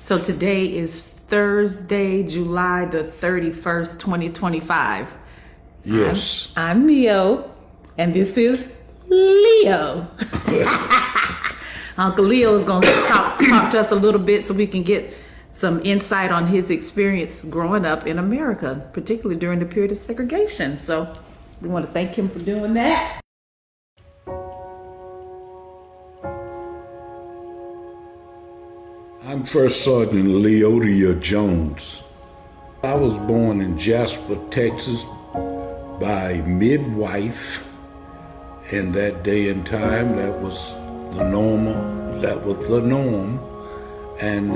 So today is Thursday, July the 31st, 2025. Yes. I'm Mio, and this is Leo. Uncle Leo is going to talk to us a little bit so we can get some insight on his experience growing up in America, particularly during the period of segregation. So we want to thank him for doing that. I'm First Sergeant Leodia Jones. I was born in Jasper, Texas by midwife. In that day and time, that was the norm. And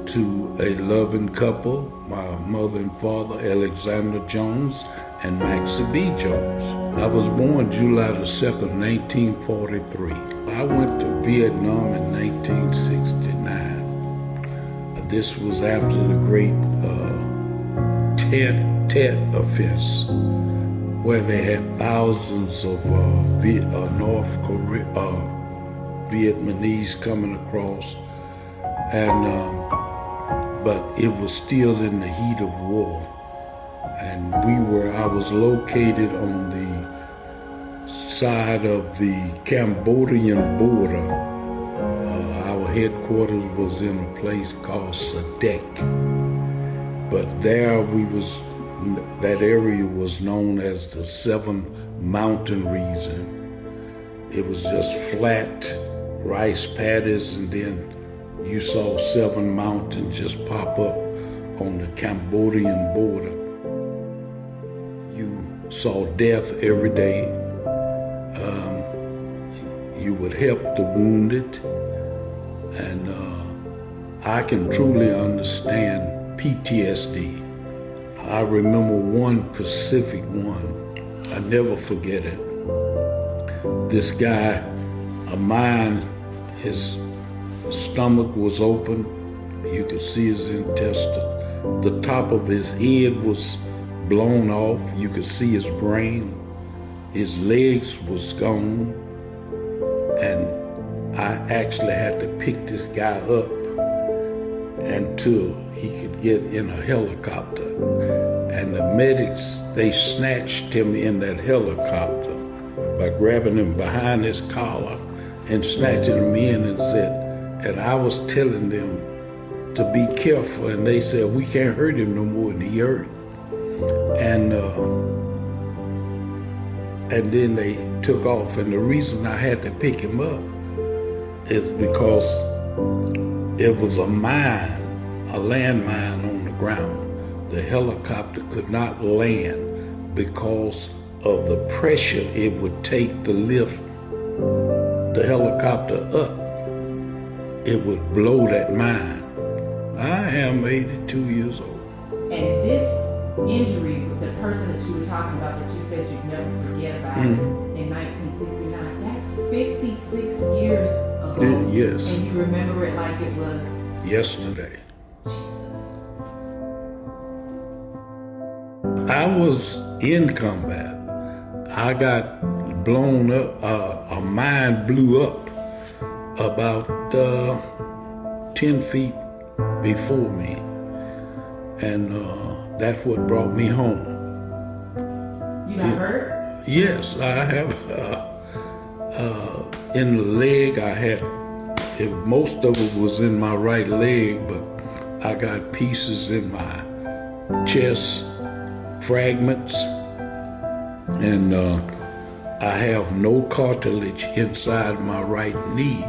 to a loving couple, my mother and father, Alexander Jones and Maxie B. Jones. I was born July the 2nd, 1943. I went to Vietnam in 1969. This was after the great Tet offense, where they had thousands of North Vietnamese coming across, and but it was still in the heat of war, and I was located on the side of the Cambodian border. Our headquarters was in a place called Sadek, but there that area was known as the Seven Mountain Region. It was just flat rice paddies, and then you saw seven mountains just pop up on the Cambodian border. You saw death every day. You would help the wounded, and I can truly understand PTSD. I remember one Pacific one. I never forget it. This guy, a mine, his stomach was open. You could see his intestine. The top of his head was blown off. You could see his brain. His legs was gone. And I actually had to pick this guy up until he could get in a helicopter. And the medics, they snatched him in that helicopter by grabbing him behind his collar and snatching him in and I was telling them to be careful, and they said, we can't hurt him no more than he hurt. And then they took off, and the reason I had to pick him up is because it was a landmine on the ground. The helicopter could not land because of the pressure it would take to lift the helicopter up. It would blow that mine. I am 82 years old. And this injury with the person that you were talking about that you said you'd never forget about in 1969, that's 56 years ago. Yes. And you remember it like it was yesterday. Jesus. I was in combat. I got blown up, a mine blew up about 10 feet before me. And that's what brought me home. You got hurt? Yes, I have. In the leg, most of it was in my right leg, but I got pieces in my chest, fragments, and I have no cartilage inside my right knee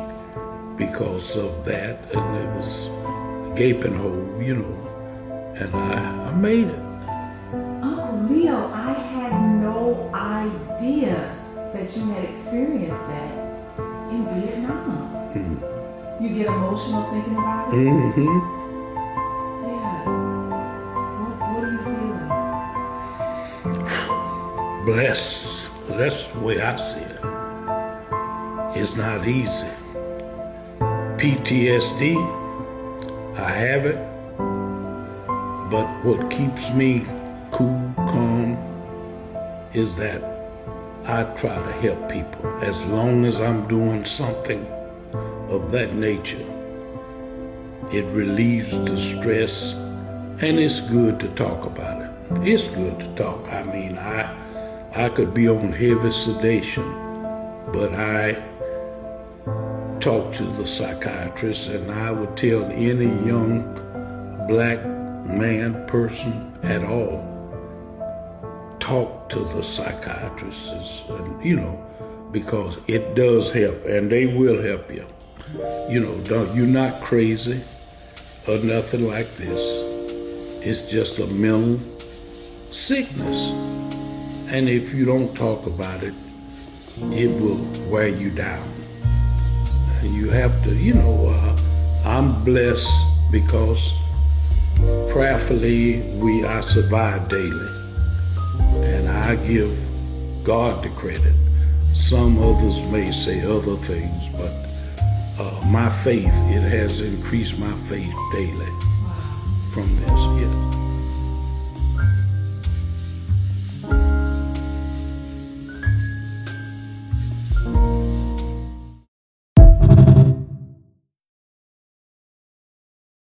because of that, and it was a gaping hole, and I made it. Uncle Leo, I had no idea that you had experienced that in Vietnam. You get emotional thinking about it? Mm-hmm. Yeah. What are you feeling? Blessed. That's the way I see it. It's not easy. PTSD, I have it, but what keeps me cool, calm, is that I try to help people. As long as I'm doing something of that nature, It relieves the stress, and it's good to talk about it. It's good to talk. I mean, I could be on heavy sedation, but I talk to the psychiatrist, and I would tell any young black man, person at all, talk to the psychiatrists, and, you know, because it does help, and they will help you. You know, you're not crazy or nothing like this. It's just a mental sickness. And if you don't talk about it, it will wear you down. And you have to, you know, I'm blessed because prayerfully I survive daily. And I give God the credit. Some others may say other things, but my faith, it has increased my faith daily from this, yeah.